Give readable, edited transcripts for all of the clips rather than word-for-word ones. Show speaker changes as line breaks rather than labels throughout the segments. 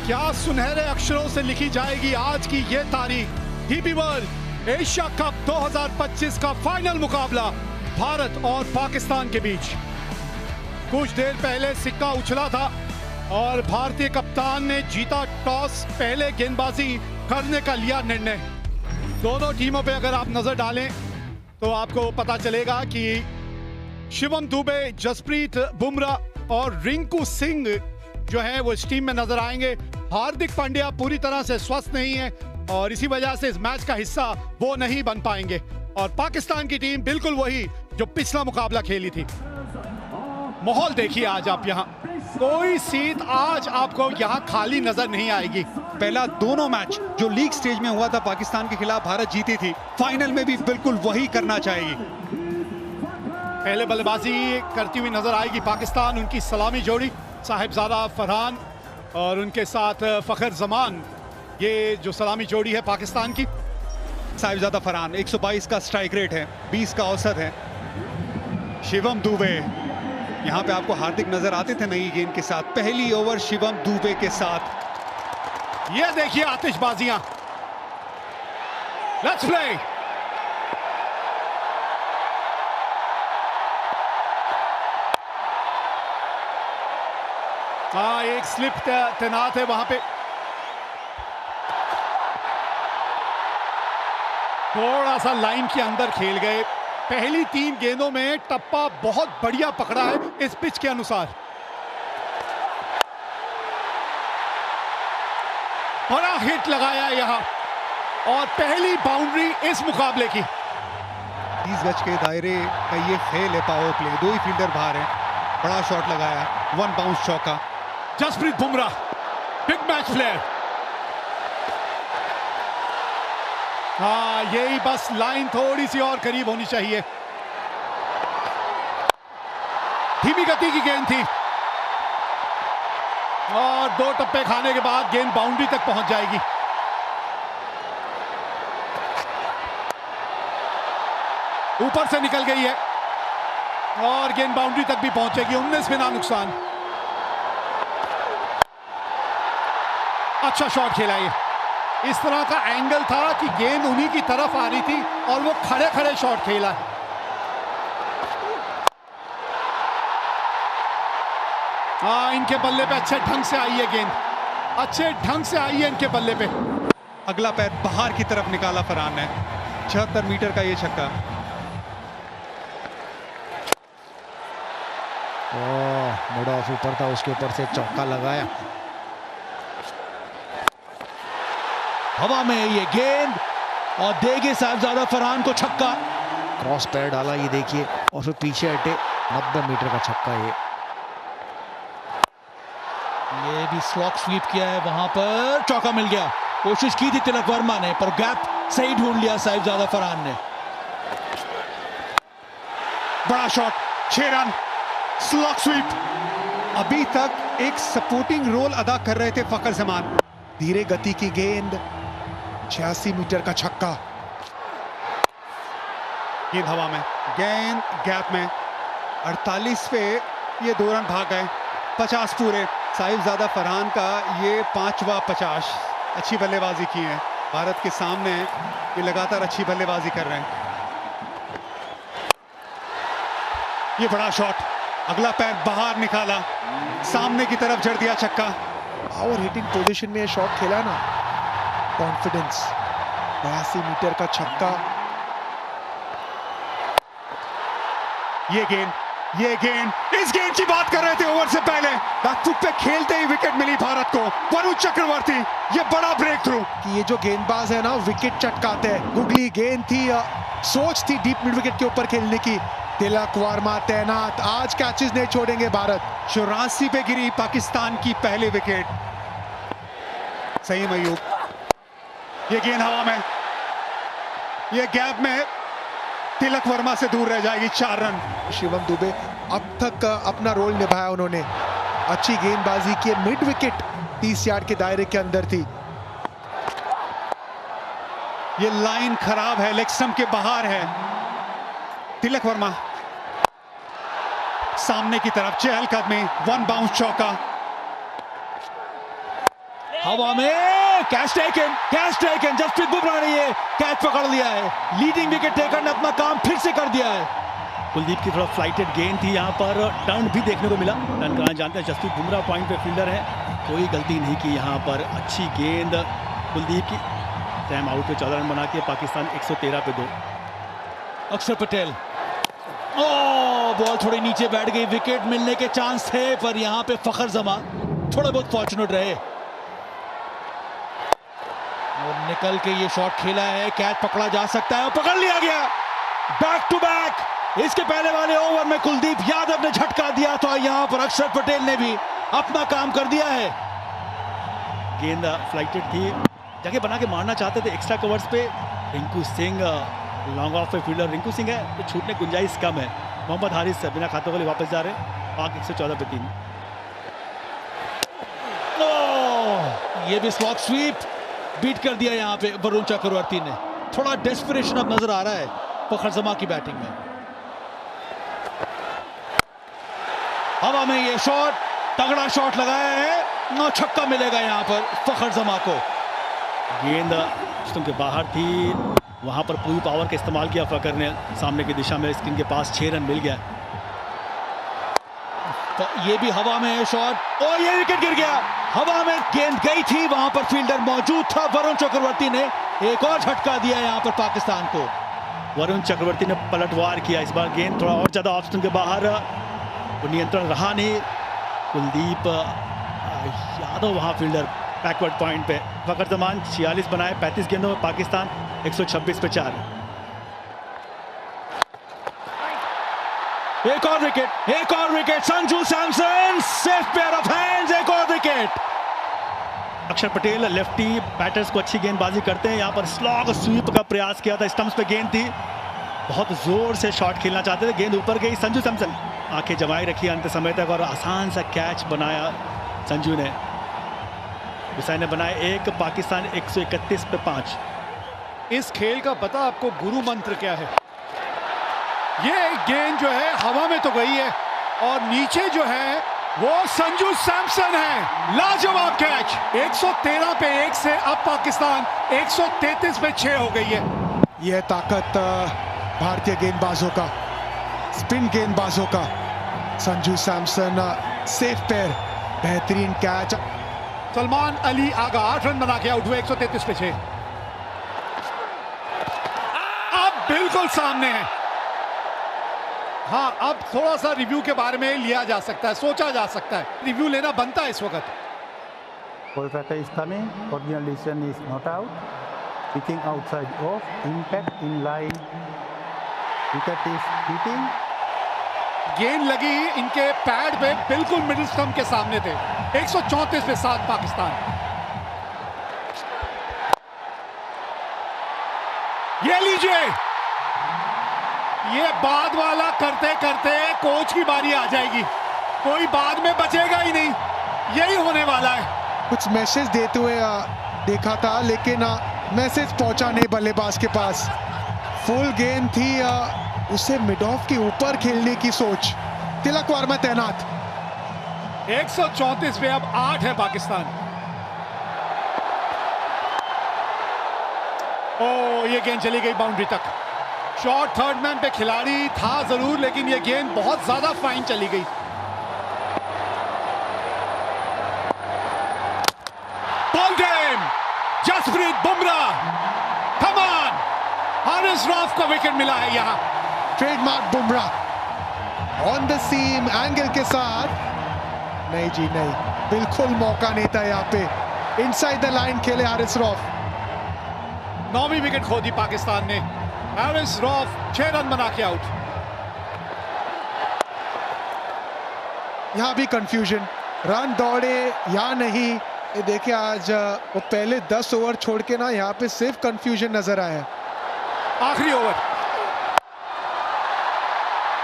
क्या सुनहरे अक्षरों से लिखी जाएगी आज की ये तारीख। डीपी वर्ल्ड एशिया कप 2025 का फाइनल मुकाबला भारत और पाकिस्तान के बीच। कुछ देर पहले सिक्का उछला था और भारतीय कप्तान ने जीता टॉस, पहले गेंदबाजी करने का लिया निर्णय। दोनों टीमों पे अगर आप नजर डालें तो आपको पता चलेगा कि शिवम दुबे, जसप्रीत बुमराह और रिंकू सिंह जो है वो इस टीम में नजर आएंगे। हार्दिक पांड्या पूरी तरह से स्वस्थ नहीं है और इसी वजह से इस मैच का हिस्सा वो नहीं बन पाएंगे। और पाकिस्तान की टीम बिल्कुल वही जो पिछला मुकाबला खेली थी। माहौल देखिए आज आप, यहाँ कोई सीट आज आपको यहाँ खाली नजर नहीं आएगी।
पहला दोनों मैच जो लीग स्टेज में हुआ था पाकिस्तान के खिलाफ भारत जीती थी, फाइनल में भी बिल्कुल वही करना चाहेगी।
पहले बल्लेबाजी करती हुई नजर आएगी पाकिस्तान। उनकी सलामी जोड़ी साहिबजादा फरहान और उनके साथ फखर जमान, ये जो सलामी जोड़ी है पाकिस्तान की।
साहिबजादा फरहान 122 का स्ट्राइक रेट है, 20 का औसत है। शिवम दुबे, यहाँ पे आपको हार्दिक नजर आते थे नई गेंद के साथ। पहली ओवर शिवम दुबे के साथ।
ये देखिए आतिशबाजियां। Let's play. हाँ, एक स्लिप तैनात है वहां पे। थोड़ा सा लाइन के अंदर खेल गए। पहली 3 गेंदों में टप्पा बहुत बढ़िया पकड़ा है इस पिच के अनुसार। बड़ा हिट लगाया यहां और पहली बाउंड्री इस मुकाबले की।
30 गज के दायरे का ये खेल है, पावर प्ले। 2 ही फील्डर बाहर हैं। बड़ा शॉट लगाया, 1 बाउंस चौका।
Jasprit Bumrah big match player. हाँ, यही बस लाइन थोड़ी सी और करीब होनी चाहिए। धीमी गति की गेंद थी और 2 टप्पे खाने के बाद गेंद बाउंड्री तक पहुंच जाएगी। ऊपर से निकल गई है और गेंद बाउंड्री तक भी पहुंचेगी। 19 बिना नुकसान। अच्छा शॉट खेला ये। इस तरह का एंगल था कि गेंद उन्हीं की तरफ आ रही थी और वो खड़े खड़े शॉट खेला। हाँ, इनके बल्ले पे अच्छे ढंग से आई है गेंद, अच्छे ढंग से आई है इनके बल्ले पे।
अगला पैर बाहर की तरफ निकाला फरहान ने। 76 मीटर का ये छक्का।
मिड ऑफ ऊपर था, उसके ऊपर से चौका लगाया।
हवा में ये गेंद और देगे साहिबजादा फरहान को छक्का।
क्रॉस पैर डाला, ये देखिए, और फिर पीछे हटे। 90 मीटर का छक्का
ये भी स्लॉक स्वीप किया है, वहां पर चौका मिल गया। कोशिश की थी तिलक वर्मा ने पर गैप सही ढूंढ लिया साहिबजादा फरहान ने।
बड़ा शॉट, 6 रन, स्लॉक स्वीप। अभी तक एक सपोर्टिंग रोल अदा कर रहे थे फखर जमान। धीरे गति की गेंद, 86 मीटर का छक्का। गेंद हवा में, गेंद गैप में। 48 पे ये 2 रन भाग गए। 50 पूरे। साहिबजादा फरहान का ये 5वां 50। अच्छी बल्लेबाजी की है भारत के सामने। ये लगातार अच्छी बल्लेबाजी कर रहे हैं। ये बड़ा शॉट, अगला पैर बाहर निकाला, सामने की तरफ जड़ दिया छक्का।
पावर हिटिंग पोजीशन में शॉट खेला ना, कॉन्फिडेंस। 82 मीटर का छक्का।
ये गेंद, इस गेंद की बात कर रहे थे ओवर से पहले। बैकफुट पे खेलते ही विकेट मिली भारत को। वरुण चक्रवर्ती, ये बड़ा ब्रेक थ्रू।
कि ये जो गेंदबाज है ना, विकेट चटकाते हैं। गुगली गेंद थी, सोच थी डीप मिड विकेट के ऊपर खेलने की। तिलक वर्मा तैनात, आज कैचेस नहीं छोड़ेंगे भारत।
84 पे गिरी पाकिस्तान की पहली विकेट। सही मयूब, ये गेंद हवा में, ये गैप में तिलक वर्मा से दूर रह जाएगी। 4 रन।
शिवम दुबे अब तक अपना रोल निभाया उन्होंने। अच्छी गेंदबाजी की, मिड विकेट 30 यार्ड के दायरे के अंदर थी।
ये लाइन खराब है, लेग स्टंप के बाहर है। तिलक वर्मा सामने की तरफ, चहलकदमी, 1 बाउंस चौका।
हवा में कैच टेकन, जसप्रीत बुमराह ने ये कैच पकड़ लिया है। लीडिंग विकेट टेकर ने अपना काम फिर से कर दिया है। कुलदीप की थोड़ा फ्लाइटेड गेंद थी, यहाँ पर टर्न भी देखने को मिला। टर्न कराना जानते हैं, जसप्रीत बुमराह पॉइंट पे फील्डर है, कोई गलती नहीं की यहाँ पर। अच्छी गेंद कुलदीप की, टाइम आउट पे 14 रन बना के पाकिस्तान 113 पे 2। अक्षर पटेल, बॉल थोड़ी नीचे बैठ गई, विकेट मिलने के चांस थे पर यहाँ पे फखर जमा थोड़ा बहुत फॉर्चुनेट रहे और निकल के ये शॉट खेला है। कैच पकड़ा जा सकता है और पकड़ लिया गया। बैक टू बैक इसके पहले वाले ओवर में कुलदीप यादव ने झटका दिया था, यहाँ पर अक्षर पटेल ने भी अपना काम कर दिया है। गेंद फ्लाइटेड थी, जगह बना के मारना चाहते थे एक्स्ट्रा कवर्स पे। रिंकू सिंह लॉन्ग ऑफ पे फील्डर रिंकू सिंह है, तो छूटने की गुंजाइश कम है। मोहम्मद हारिस बिना खातों के लिए वापस जा रहे हैं। पाक 114 पे 3। ये भी स्लॉग स्वीप बीट कर दिया यहाँ पे वरुण चक्रवर्ती ने। थोड़ा डेस्परेशन अब नजर आ रहा है फखर जमा की बैटिंग में। हवा में ये शॉट, तगड़ा शॉट लगाया है, छक्का मिलेगा यहाँ पर फखर जमा को। गेंद स्टंप के बाहर थी, वहां पर पूरी पावर का इस्तेमाल किया फकर ने, सामने की दिशा में स्क्रीन के पास 6 रन मिल गया। तो ये भी हवा में शॉट और ये विकेट गिर गया। हवा में गेंद गई थी, वहां पर फील्डर मौजूद था। वरुण चक्रवर्ती ने एक और झटका दिया यहाँ पर पाकिस्तान को। वरुण चक्रवर्ती ने पलटवार किया इस बार। गेंद थोड़ा और ज्यादा ऑफ स्टंप के बाहर, वो नियंत्रण रहा नहीं। कुलदीप यादव वहां फील्डर बैकवर्ड पॉइंट पे। फकर जमान 46 बनाए 35 गेंदों में, पाकिस्तान 126 पे 4। एक और wicket Sanju Samson, safe pair of hands, एक और विकेट। अक्षर पटेल लेफ्टी बैटर्स को अच्छी गेंदबाजी करते हैं, यहाँ पर स्लॉग स्वीप का प्रयास किया था। स्टंप्स पे गेंद थी, बहुत जोर से शॉट खेलना चाहते थे, गेंद ऊपर गई। संजू सैमसन आंखें जमाई रखी अंत समय तक और आसान सा कैच बनाया संजू ने। हुसैन ने बनाया 1, पाकिस्तान 131 पे 5।
इस खेल का पता आपको गुरु मंत्र क्या है? ये गेंद जो है हवा में तो गई है और नीचे जो है वो संजू सैमसन है। लाजवाब कैच। 113 पे 1 से अब पाकिस्तान 133 पे 6 हो गई है।
यह ताकत भारतीय गेंदबाजों का, स्पिन गेंदबाजों का। संजू सैमसन सेफ पैर, बेहतरीन कैच।
सलमान अली आगा 8 रन बना के आउट हुए 133 पे 6। अब बिल्कुल सामने है। हाँ, अब थोड़ा सा रिव्यू के बारे में लिया जा सकता है, सोचा जा सकता है, रिव्यू लेना बनता है इस वक्त।
Kolkata is coming. Original decision is not out. Picking outside off. Impact in line. Wicket is hitting.
गेंद लगी इनके पैड पे, बिल्कुल मिडिल स्टंप के सामने थे। 134 पे 7 पाकिस्तान। ये लीजिए, ये बाद वाला करते करते कोच की बारी आ जाएगी, कोई बाद में बचेगा ही नहीं, यही होने वाला है।
कुछ मैसेज देते हुए देखा था, लेकिन मैसेज पहुंचा नहीं बल्लेबाज के पास। फुल गेंद थी, उसे मिड ऑफ के ऊपर खेलने की सोच। तिलक वर्मा तैनात।
134 पे अब 8 है पाकिस्तान। ओ, ये गेंद चली गई बाउंड्री तक। शॉट थर्ड मैन पे खिलाड़ी था जरूर, लेकिन ये गेंद बहुत ज्यादा फाइन चली गई। Ball game, Jasprit Bumrah, come on. Haris Rauf को विकेट मिला है यहां।
Trademark Bumrah on the seam angle के साथ। नहीं जी नहीं, बिल्कुल मौका नहीं था यहाँ पे। इनसाइड द लाइन खेले हारिस रऊफ।
9वीं विकेट खो दी पाकिस्तान ने। हारिस रऊफ 6 रन बना के आउट।
यहाँ भी कंफ्यूजन, रन दौड़े या नहीं। ये देखिए, आज वो पहले 10 ओवर छोड़ के ना यहाँ पे सिर्फ कंफ्यूजन नजर आया।
आखिरी ओवर,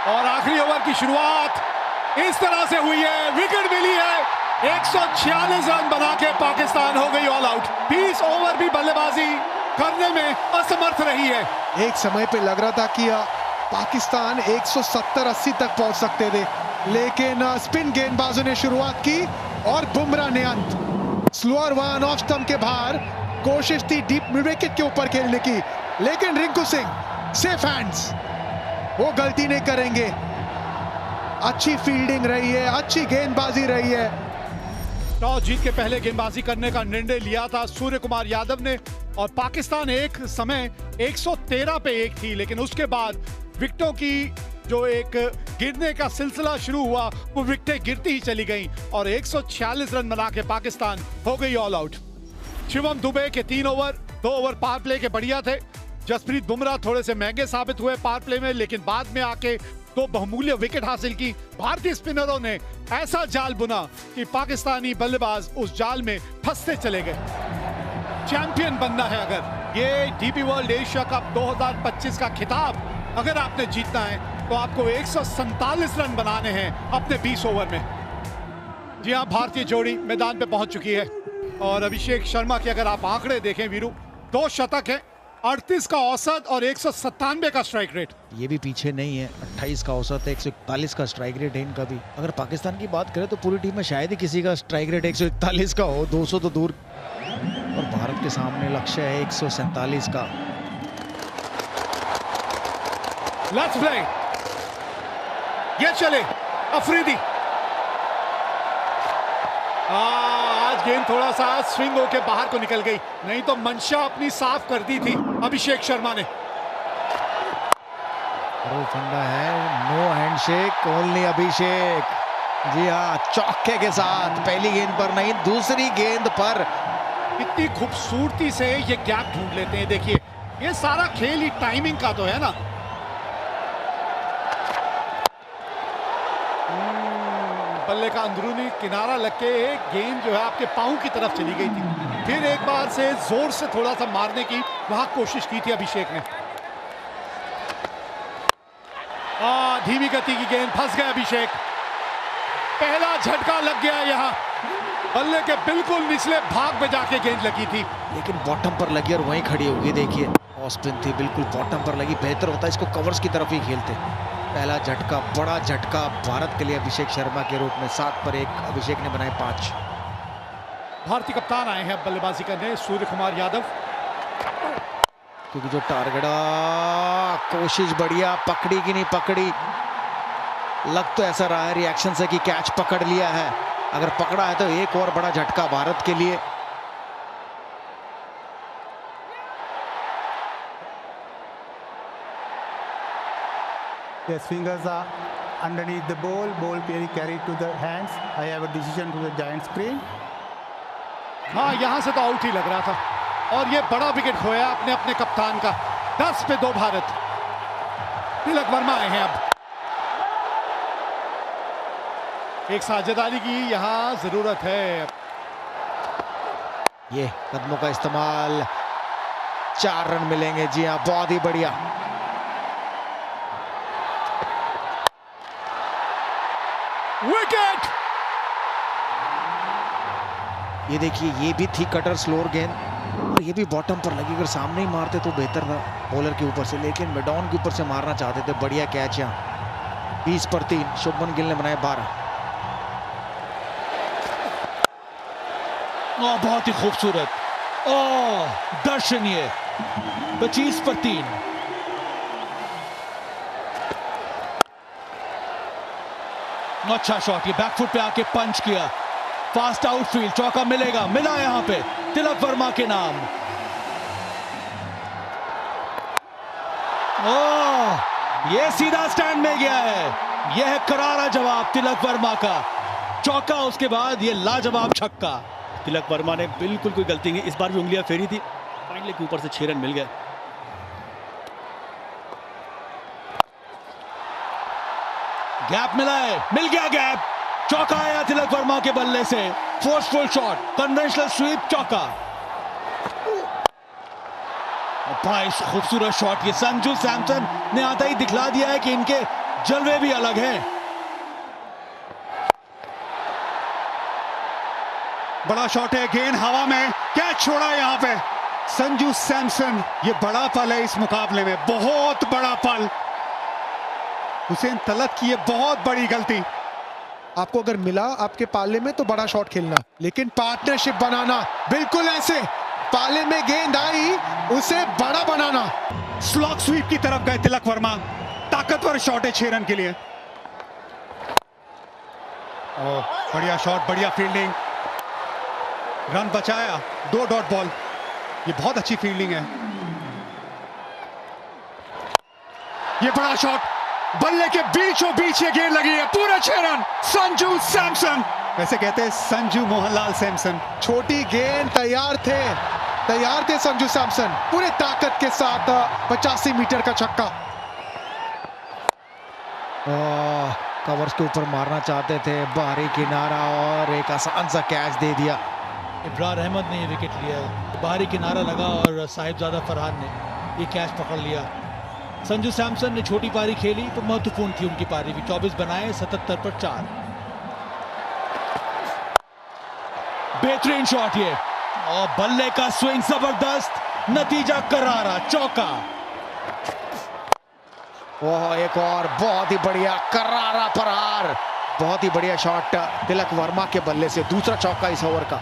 और आखिरी ओवर की शुरुआत इस तरह से हुई है। विकेट मिली है। 146 रन बना के पाकिस्तान हो गई ऑल आउट। 20 ओवर भी बल्लेबाजी करने में असमर्थ रही है।
एक समय पे लग रहा था कि पाकिस्तान 170-80 तक पहुंच सकते थे, लेकिन स्पिन गेंदबाजों ने शुरुआत की और बुमराह ने अंत। स्लोअर वन ऑफ स्टंप के बाहर, कोशिश थी डीप मिड विकेट के ऊपर खेलने की, लेकिन रिंकू सिंह सेफ हैंड्स, वो गलती नहीं करेंगे। अच्छी फील्डिंग रही है, अच्छी गेंदबाजी रही है।
टॉस जीत के पहले गेंदबाजी करने का निर्णय लिया था सूर्य कुमार यादव ने, और पाकिस्तान एक समय 113 पे 1 थी, लेकिन उसके बाद विकेटों की जो एक गिरने का सिलसिला शुरू हुआ, वो विकेटें गिरती ही चली गईं और 146 रन बना के पाकिस्तान हो गई ऑल आउट। शिवम दुबे के 3 ओवर, 2 ओवर पावर प्ले के बढ़िया थे। जसप्रीत बुमराह थोड़े से महंगे साबित हुए पावर प्ले में, लेकिन बाद में आके 2 बहुमूल्य विकेट हासिल की। भारतीय स्पिनरों ने ऐसा जाल बुना कि पाकिस्तानी बल्लेबाज उस जाल में फंसते चले गए। चैंपियन बनना है अगर, ये डीपी वर्ल्ड एशिया कप 2025 का खिताब अगर आपने जीतना है, तो आपको 147 रन बनाने हैं अपने 20 ओवर में। जी हाँ, भारतीय जोड़ी मैदान पे पहुंच चुकी है, और अभिषेक शर्मा के अगर आप आंकड़े देखें वीरू, 2 शतक है, 38 का औसत और 197 का स्ट्राइक रेट।
ये भी पीछे नहीं है, 28 का औसत है, 141 का स्ट्राइक रेट है इनका भी। अगर पाकिस्तान की बात करें तो पूरी टीम में शायद ही किसी का स्ट्राइक रेट 141 का हो, 200 तो दूर। और भारत के सामने लक्ष्य है 147 का।
लेट्स प्ले, ये चले अफरीदी। आज गेंद थोड़ा सा स्विंग होके बाहर को निकल गई, नहीं तो मंशा अपनी साफ कर दी थी अभिषेक शर्मा ने।
फंडा है, नो हैंडशेक, ओनली अभिषेक। जी हाँ, चौके के साथ पहली गेंद पर नहीं, दूसरी गेंद पर
कितनी खूबसूरती से ये गैप ढूंढ लेते हैं। देखिए, ये सारा खेल ही टाइमिंग का तो है ना। बल्ले का अंदरूनी किनारा लग के गेंद जो है आपके पांव की तरफ चली गई थी, फिर एक बार से जोर से थोड़ा सा मारने की वहां कोशिश की थी अभिषेक ने। धीमी गति की गेंद, फंस गए अभिषेक। पहला झटका लग गया यहाँ, बल्ले के बिल्कुल निचले भाग में जाके गेंद लगी थी,
लेकिन बॉटम पर लगी और वहीं खड़ी होगी। देखिए, ऑफ स्पिन थी, बिल्कुल बॉटम पर लगी। बेहतर होता है इसको कवर्स की तरफ ही खेलते। पहला झटका, बड़ा झटका भारत के लिए अभिषेक शर्मा के रूप में। 7 पर 1 अभिषेक ने बनाए 5।
भारतीय कप्तान आए हैं बल्लेबाजी करने, सूर्य कुमार यादव।
क्योंकि जो टारगेट, कोशिश बढ़िया, पकड़ी कि नहीं पकड़ी, लग तो ऐसा रहा है रिएक्शन से कि कैच पकड़ लिया है। अगर पकड़ा है तो एक और बड़ा झटका भारत के लिए।
Yes, fingers are underneath the ball carried to the hands. I have a decision to the giant screen.
हाँ, यहां से तो आउट ही लग रहा था, और ये बड़ा विकेट खोया अपने अपने कप्तान का। 10 पे 2 भारत। तिलक वर्मा आए हैं अब। एक साझेदारी की यहां जरूरत है।
ये कदमों का इस्तेमाल, 4 रन मिलेंगे। जी हाँ, बहुत ही बढ़िया।
विकेट।
ये देखिए, ये भी थी कटर स्लोअर गेंद, और ये भी बॉटम पर लगी। अगर सामने ही मारते तो बेहतर था बॉलर के ऊपर से, लेकिन मिडॉन के ऊपर से मारना चाहते थे। बढ़िया कैच यहाँ। 20 पर 3 शुभमन गिल ने बनाए 12।
बहुत ही खूबसूरत दर्शनीय। 25 पर 3। अच्छा शॉट, ये बैकफुट पे आके पंच किया, फास्ट आउटफील्ड, चौका मिलेगा, मिला यहां पे तिलक वर्मा के नाम। ये सीधा स्टैंड में गया है। यह है करारा जवाब तिलक वर्मा का। चौका, उसके बाद ये लाजवाब छक्का। तिलक वर्मा ने बिल्कुल कोई गलती नहीं, इस बार भी उंगलियां फेरी थी, फाइनली के ऊपर से 6 रन मिल गए। गैप मिला है, मिल गया गैप। चौका आया तिलक वर्मा के बल्ले से, फोर्सफुल शॉट, कन्वेंशनल स्वीप, चौका। बड़ा खूबसूरत शॉट। ये संजू सैमसन ने आता ही दिखला दिया है कि इनके जलवे भी अलग हैं।
बड़ा शॉट है, गेंद हवा में, कैच छोड़ा यहाँ पे संजू सैमसन। ये बड़ा पल है इस मुकाबले में, बहुत बड़ा पल। हुसैन तलत की ये बहुत बड़ी गलती।
आपको अगर मिला आपके पाले में तो बड़ा शॉट खेलना, लेकिन पार्टनरशिप बनाना, बिल्कुल ऐसे पाले में गेंद आई उसे बड़ा बनाना।
स्लॉग स्वीप की तरफ गए तिलक वर्मा, ताकतवर शॉट है 6 रन के लिए। बढ़िया शॉट, बढ़िया फील्डिंग, रन बचाया, 2 डॉट बॉल। ये बहुत अच्छी फील्डिंग है। ये बड़ा शॉट, बल्ले के बीचों बीच ये गेंद लगी है, पूरे 6 रन। संजू सैमसन, वैसे कहते हैं संजू मोहनलाल सैमसन।
छोटी गेंद, तैयार थे संजू सैमसन, पूरे ताकत के साथ 85 मीटर का छक्का।
कवर्स के ऊपर मारना चाहते थे, बाहरी किनारा और एक आसान सा कैच दे दिया।
इब्रार अहमद ने ये विकेट लिया, बाहरी किनारा लगा और साहिबजादा फरहान ने ये कैच पकड़ लिया। संजू सैमसन ने छोटी पारी खेली तो महत्वपूर्ण थी उनकी पारी भी, 24 बनाए 77 पर 4। बेहतरीन शॉट ये, और बल्ले का स्विंग जबरदस्त, नतीजा करारा, चौका।
ओह, एक और बहुत ही बढ़िया करारा प्रहार, बहुत ही बढ़िया शॉट तिलक वर्मा के बल्ले से, दूसरा चौका इस ओवर का।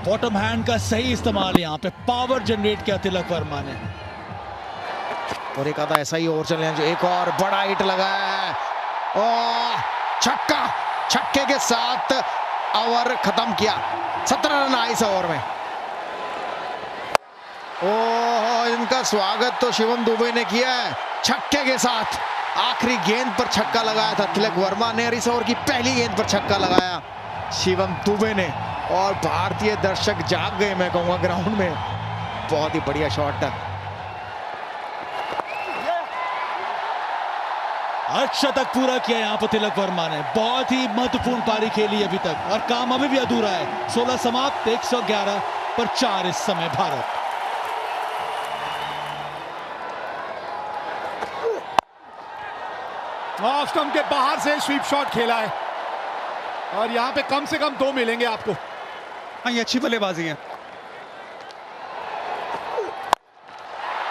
बॉटम हैंड का सही इस्तेमाल यहाँ पे, पावर जनरेट किया तिलक वर्मा ने।
और एक आधा ऐसा ही ओवर चले जो एक और बड़ा हिट लगाया है, ओह छक्का, छक्के के साथ ओवर खत्म किया। 17 रन आए इस ओवर में। ओह, इनका स्वागत तो शिवम दुबे ने किया है छक्के के साथ। आखिरी गेंद पर छक्का लगाया था तिलक वर्मा ने, और इस ओवर की पहली गेंद पर छक्का लगाया शिवम दुबे ने, और भारतीय दर्शक जाग गए मैं कहूंगा ग्राउंड में। बहुत ही बढ़िया शॉट।
अर्धशतक पूरा किया यहाँ पर तिलक वर्मा ने, बहुत ही महत्वपूर्ण पारी खेली अभी तक, और काम अभी भी अधूरा है। 16 समाप्त, 111 पर 4 इस समय भारत।
ऑफ स्टंप के बाहर से स्वीप शॉट खेला है, और यहां पे कम से कम 2 मिलेंगे आपको।
हाँ, ये अच्छी बल्लेबाजी है।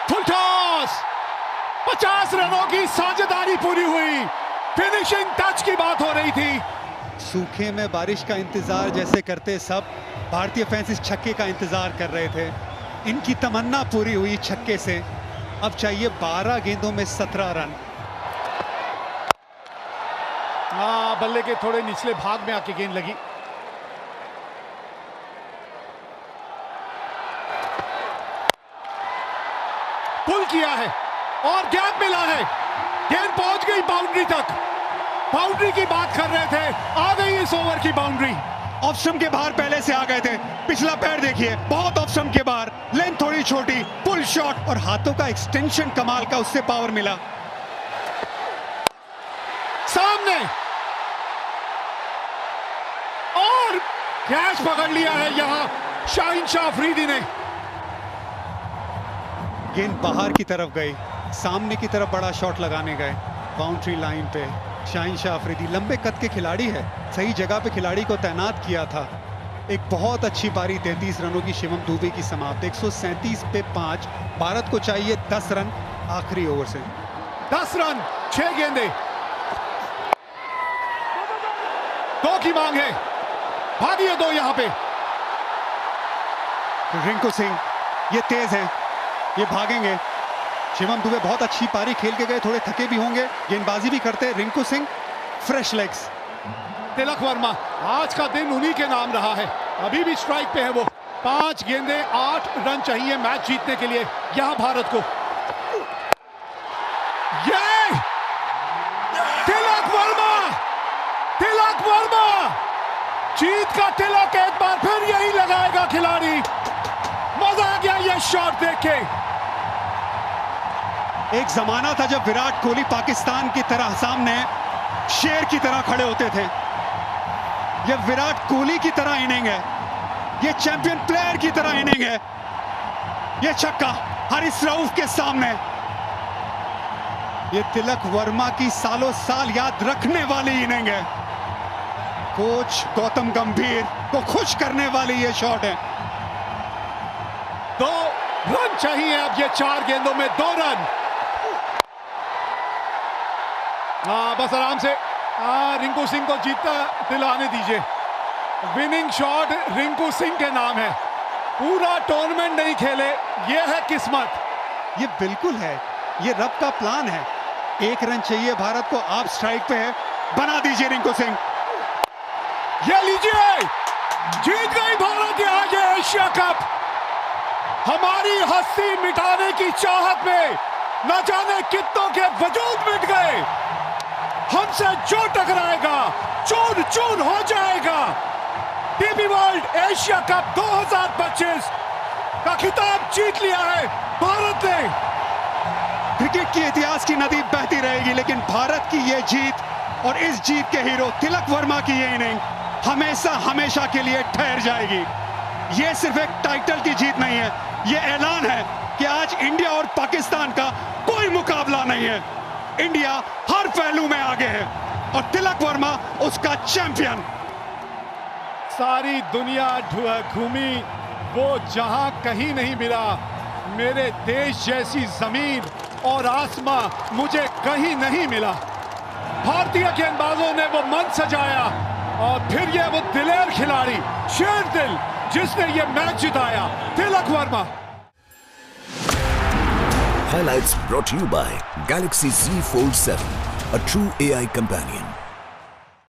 फुल टॉस, 50 रनों की साझेदारी पूरी हुई, फिनिशिंग टच की बात हो रही थी।
सूखे में बारिश का इंतजार जैसे करते सब भारतीय फैंस इस छक्के का इंतजार कर रहे थे। इनकी तमन्ना पूरी हुई छक्के से। अब चाहिए 12 गेंदों में 17 रन।
बल्ले के थोड़े निचले भाग में आके गेंद लगी। पुल किया है और गैप मिला है, गेंद पहुंच गई बाउंड्री तक। बाउंड्री की बात कर रहे थे, आ गई इस ओवर की बाउंड्री।
ऑफ स्टंप के बाहर पहले से आ गए थे, पिछला पैर देखिए, बहुत ऑफ स्टंप के बाहर, लेंथ थोड़ी छोटी, पुल शॉट, और हाथों का एक्सटेंशन कमाल का, उससे पावर मिला।
सामने और कैच पकड़ लिया है यहां शाहीन शाह अफरीदी ने।
गेंद बाहर की तरफ गई, सामने की तरफ बड़ा शॉट लगाने गए, बाउंड्री लाइन पे। शाहीन शाह अफरीदी लंबे कद के खिलाड़ी है, सही जगह पे खिलाड़ी को तैनात किया था। एक बहुत अच्छी पारी, 33 रनों की शिवम दुबे की समाप्त। 137 पे 5, भारत को चाहिए 10 रन आखिरी ओवर से।
10 रन, 6 गेंदे, 2 की मांग है, भागी है 2 यहां पे।
रिंकू सिंह ये तेज है, ये भागेंगे। शिवम दुबे बहुत अच्छी पारी खेल के गए, थोड़े थके भी होंगे, गेंदबाजी भी करते। Rinku Singh fresh legs.
तिलक वर्मा, आज का दिन उन्हीं के नाम रहा है, अभी भी स्ट्राइक पे है वो। 5 गेंदे, 8 रन चाहिए मैच जीतने के लिए यहां भारत को। ये तिलक वर्मा, तिलक वर्मा, जीत का तिलक एक बार फिर यही लगाएगा खिलाड़ी। मजा आ गया ये शॉट देख के।
एक जमाना था जब विराट कोहली पाकिस्तान की तरह सामने शेर की तरह खड़े होते थे। ये विराट कोहली की तरह इनिंग है, ये चैंपियन प्लेयर की तरह इनिंग है। ये छक्का हारिस रऊफ के सामने, ये तिलक वर्मा की सालों साल याद रखने वाली इनिंग है। कोच गौतम गंभीर को खुश करने वाली ये शॉट है।
2 रन चाहिए अब, ये 4 गेंदों में 2 रन। बस आराम से रिंकू सिंह को जीतता दिलाने दीजिए। विनिंग शॉट रिंकू सिंह के नाम है। पूरा टूर्नामेंट नहीं खेले, ये है किस्मत।
ये बिल्कुल है, ये रब का प्लान है। 1 रन चाहिए भारत को, आप स्ट्राइक पे है, बना दीजिए रिंकू सिंह।
ये लीजिए, जीत गई भारत आज एशिया कप। हमारी हस्ती मिटाने की चाहत में न जाने कितनों के वजूद मिट गए। हमसे जो टकराएगा चूर चूर हो जाएगा। डीपी वर्ल्ड एशिया कप 2025 का खिताब जीत लिया है भारत ने।
क्रिकेट की इतिहास की नदी बहती रहेगी, लेकिन भारत की ये जीत और इस जीत के हीरो तिलक वर्मा की ये इनिंग हमेशा हमेशा के लिए ठहर जाएगी। ये सिर्फ एक टाइटल की जीत नहीं है, ये ऐलान है कि आज इंडिया और पाकिस्तान का कोई मुकाबला नहीं है। इंडिया हर पहलू में आगे है और तिलक वर्मा उसका चैंपियन।
सारी दुनिया घूमी, वो जहां कहीं नहीं मिला। मेरे देश जैसी जमीन और आसमां मुझे कहीं नहीं मिला। भारतीय गेंदबाजों ने वो मन सजाया और फिर ये वो दिलेर खिलाड़ी, शेर दिल, जिसने ये मैच जिताया, Tilak Varma.
Highlights brought to you by Galaxy Z Fold 7, a true AI companion.